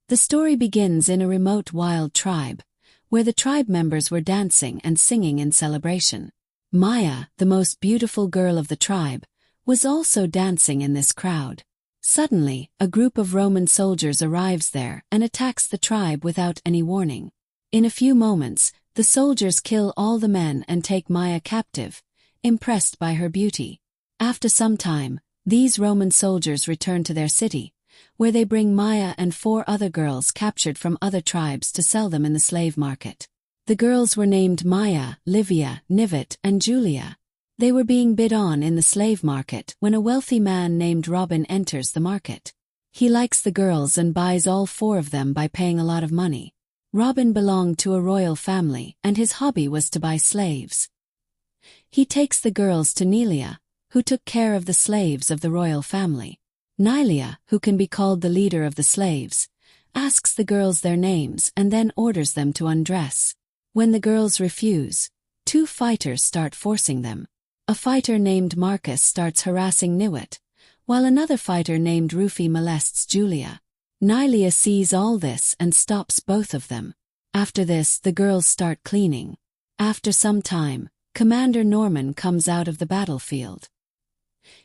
The story begins in a remote wild tribe, where the tribe members were dancing and singing in celebration. Maya, the most beautiful girl of the tribe, was also dancing in this crowd. Suddenly, a group of Roman soldiers arrives there and attacks the tribe without any warning. In a few moments, the soldiers kill all the men and take Maya captive, impressed by her beauty. After some time, these Roman soldiers return to their city, where they bring Maya and 4 other girls captured from other tribes to sell them in the slave market. The girls were named Maya, Livia, Nivet, and Julia. They were being bid on in the slave market when a wealthy man named Robin enters the market. He likes the girls and buys all 4 of them by paying a lot of money. Robin belonged to a royal family and his hobby was to buy slaves. He takes the girls to Nelia, who took care of the slaves of the royal family. Nelia, who can be called the leader of the slaves, asks the girls their names and then orders them to undress. When the girls refuse, 2 fighters start forcing them. A fighter named Marcus starts harassing Niwet, while another fighter named Rufy molests Julia. Nelia sees all this and stops both of them. After this, the girls start cleaning. After some time, Commander Norman comes out of the battlefield.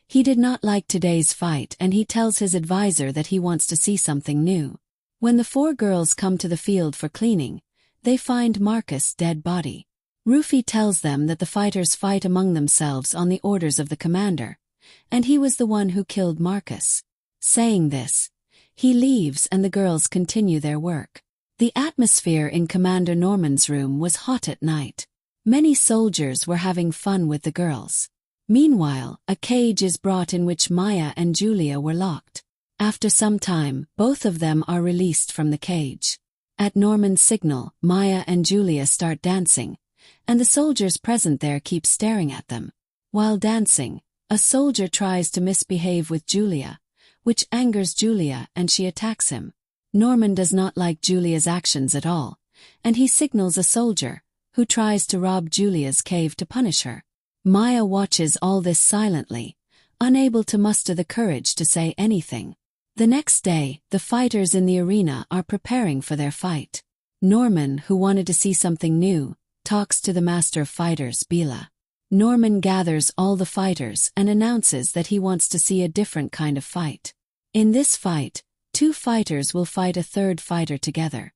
He did not like today's fight and he tells his advisor that he wants to see something new. When the 4 girls come to the field for cleaning, they find Marcus' dead body. Rufy tells them that the fighters fight among themselves on the orders of the commander, and he was the one who killed Marcus. Saying this, he leaves and the girls continue their work. The atmosphere in Commander Norman's room was hot at night. Many soldiers were having fun with the girls. Meanwhile, a cage is brought in which Maya and Julia were locked. After some time, both of them are released from the cage. At Norman's signal, Maya and Julia start dancing, and the soldiers present there keep staring at them. While dancing, a soldier tries to misbehave with Julia, which angers Julia and she attacks him. Norman does not like Julia's actions at all, and he signals a soldier, who tries to rob Julia's cave to punish her. Maya watches all this silently, unable to muster the courage to say anything. The next day, the fighters in the arena are preparing for their fight. Norman, who wanted to see something new, talks to the master of fighters, Bila. Norman gathers all the fighters and announces that he wants to see a different kind of fight. In this fight, 2 fighters will fight a 3rd fighter together.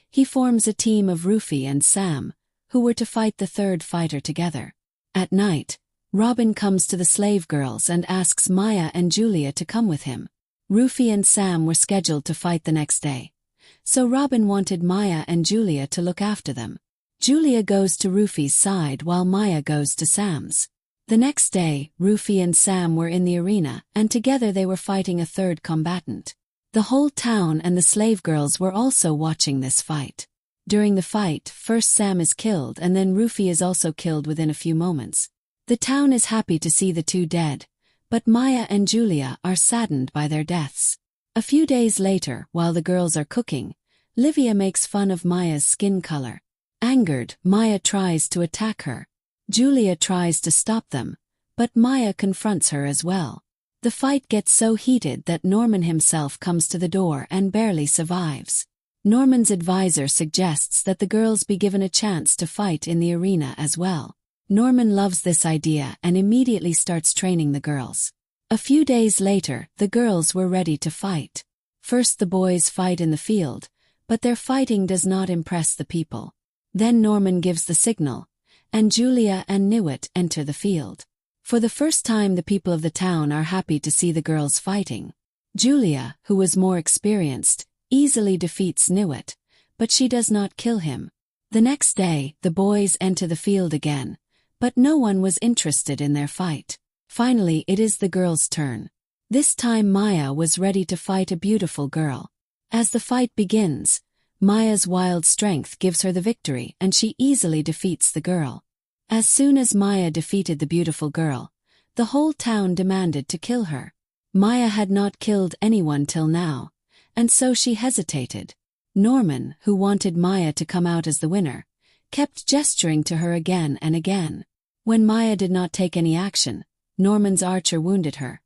He forms a team of Rufy and Sam, who were to fight the 3rd fighter together. At night, Robin comes to the slave girls and asks Maya and Julia to come with him. Rufy and Sam were scheduled to fight the next day, so Robin wanted Maya and Julia to look after them. Julia goes to Rufy's side while Maya goes to Sam's. The next day, Rufy and Sam were in the arena and together they were fighting a 3rd combatant. The whole town and the slave girls were also watching this fight. During the fight, first Sam is killed and then Rufy is also killed within a few moments. The town is happy to see the 2 dead, but Maya and Julia are saddened by their deaths. A few days later, while the girls are cooking, Livia makes fun of Maya's skin color. Angered, Maya tries to attack her. Julia tries to stop them, but Maya confronts her as well. The fight gets so heated that Norman himself comes to the door and barely survives. Norman's advisor suggests that the girls be given a chance to fight in the arena as well. Norman loves this idea and immediately starts training the girls. A few days later, the girls were ready to fight. First the boys fight in the field, but their fighting does not impress the people. Then Norman gives the signal, and Julia and Niwet enter the field. For the first time the people of the town are happy to see the girls fighting. Julia, who was more experienced, easily defeats Niwet, but she does not kill him. The next day, the boys enter the field again, but no one was interested in their fight. Finally, it is the girls' turn. This time Maya was ready to fight a beautiful girl. As the fight begins, Maya's wild strength gives her the victory and she easily defeats the girl. As soon as Maya defeated the beautiful girl, the whole town demanded to kill her. Maya had not killed anyone till now, and so she hesitated. Norman, who wanted Maya to come out as the winner, kept gesturing to her again and again. When Maya did not take any action, Norman's archer wounded her,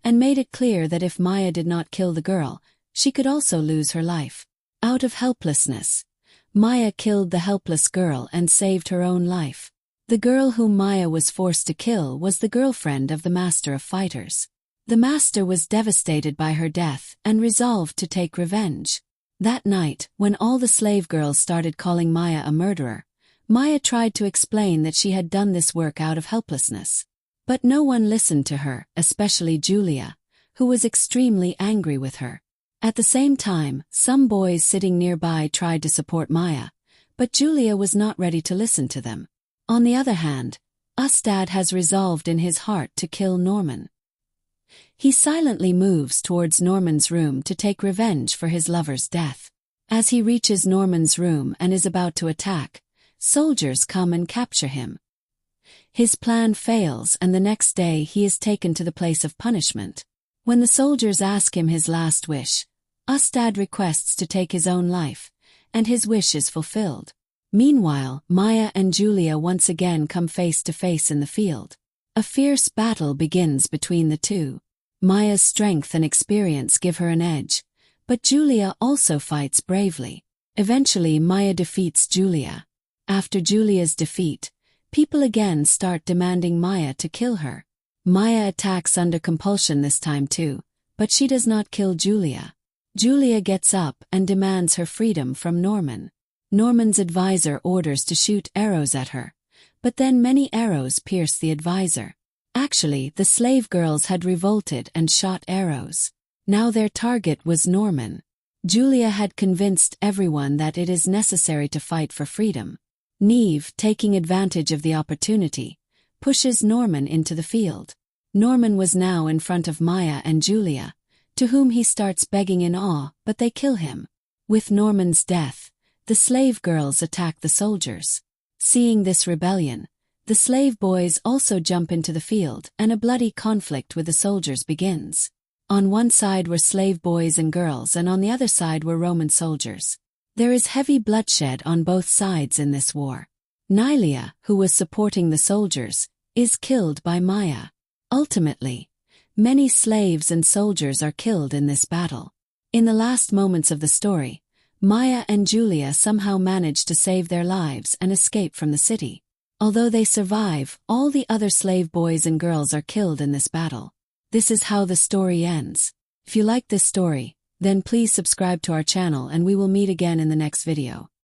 and made it clear that if Maya did not kill the girl, she could also lose her life. Out of helplessness, Maya killed the helpless girl and saved her own life. The girl whom Maya was forced to kill was the girlfriend of the master of fighters. The master was devastated by her death and resolved to take revenge. That night, when all the slave girls started calling Maya a murderer, Maya tried to explain that she had done this work out of helplessness. But no one listened to her, especially Julia, who was extremely angry with her. At the same time, some boys sitting nearby tried to support Maya, but Julia was not ready to listen to them. On the other hand, Ustad has resolved in his heart to kill Norman. He silently moves towards Norman's room to take revenge for his lover's death. As he reaches Norman's room and is about to attack, soldiers come and capture him. His plan fails and the next day he is taken to the place of punishment. When the soldiers ask him his last wish, Ustad requests to take his own life, and his wish is fulfilled. Meanwhile, Maya and Julia once again come face to face in the field. A fierce battle begins between the two. Maya's strength and experience give her an edge, but Julia also fights bravely. Eventually, Maya defeats Julia. After Julia's defeat, people again start demanding Maya to kill her. Maya attacks under compulsion this time too, but she does not kill Julia. Julia gets up and demands her freedom from Norman. Norman's advisor orders to shoot arrows at her, but then many arrows pierce the advisor. Actually, the slave girls had revolted and shot arrows. Now their target was Norman. Julia had convinced everyone that it is necessary to fight for freedom. Neve, taking advantage of the opportunity, pushes Norman into the field. Norman was now in front of Maya and Julia, to whom he starts begging in awe, but they kill him. With Norman's death, the slave girls attack the soldiers. Seeing this rebellion, the slave boys also jump into the field and a bloody conflict with the soldiers begins. On one side were slave boys and girls and on the other side were Roman soldiers. There is heavy bloodshed on both sides in this war. Nylia, who was supporting the soldiers, is killed by Maya. Ultimately, many slaves and soldiers are killed in this battle. In the last moments of the story, Maya and Julia somehow manage to save their lives and escape from the city. Although they survive, all the other slave boys and girls are killed in this battle. This is how the story ends. If you like this story, then please subscribe to our channel and we will meet again in the next video.